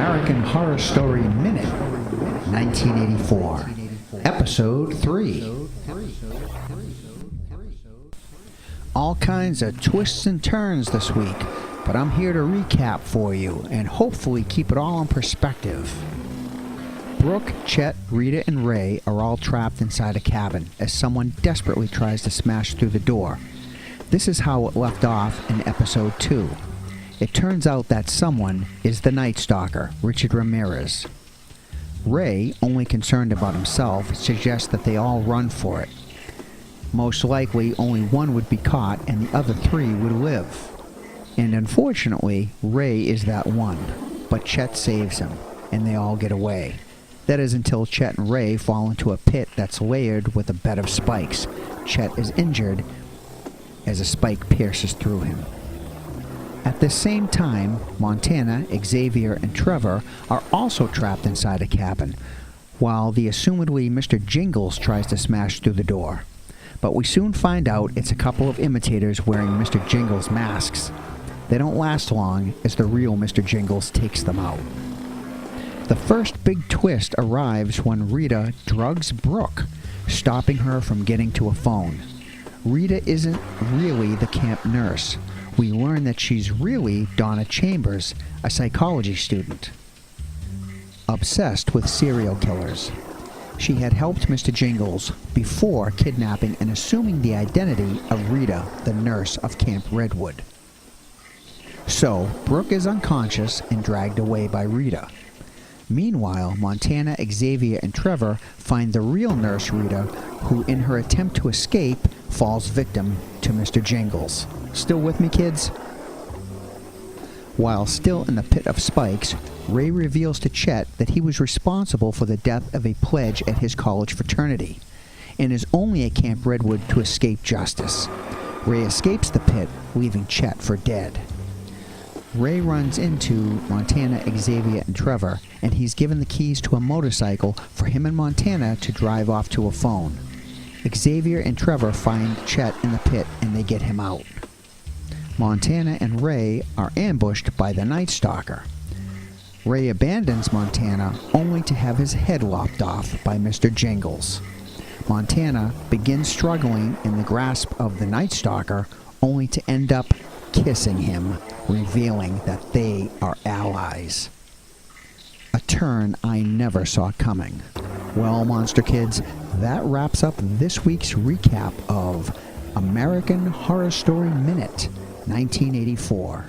American Horror Story Minute, 1984, Episode 3. All kinds of twists and turns this week, but I'm here to recap for you and hopefully keep it all in perspective. Brooke, Chet, Rita, and Ray are all trapped inside a cabin as someone desperately tries to smash through the door. This is how it left off in Episode 2. It turns out that someone is the Night Stalker, Richard Ramirez. Ray, only concerned about himself, suggests that they all run for it. Most likely, only one would be caught and the other three would live. And unfortunately, Ray is that one, but Chet saves him, and they all get away. That is until Chet and Ray fall into a pit that's layered with a bed of spikes. Chet is injured as a spike pierces through him. At the same time, Montana, Xavier, and Trevor are also trapped inside a cabin, while the assumedly Mr. Jingles tries to smash through the door. But we soon find out it's a couple of imitators wearing Mr. Jingles masks. They don't last long as the real Mr. Jingles takes them out. The first big twist arrives when Rita drugs Brooke, stopping her from getting to a phone. Rita isn't really the camp nurse. We learn that she's really Donna Chambers, a psychology student, obsessed with serial killers. She had helped Mr. Jingles before kidnapping and assuming the identity of Rita, the nurse of Camp Redwood. So, Brooke is unconscious and dragged away by Rita. Meanwhile, Montana, Xavier, and Trevor find the real nurse Rita, who in her attempt to escape falls victim to Mr. Jingles. Still with me, kids? While still in the pit of spikes, Ray reveals to Chet that he was responsible for the death of a pledge at his college fraternity, and is only at Camp Redwood to escape justice. Ray escapes the pit, leaving Chet for dead. Ray runs into Montana, Xavier, and Trevor, and he's given the keys to a motorcycle for him and Montana to drive off to a phone. Xavier and Trevor find Chet in the pit and they get him out. Montana and Ray are ambushed by the Night Stalker. Ray abandons Montana only to have his head lopped off by Mr. Jingles. Montana begins struggling in the grasp of the Night Stalker only to end up kissing him, revealing that they are allies. A turn I never saw coming. Well, Monster Kids, that wraps up this week's recap of American Horror Story Minute, 1984.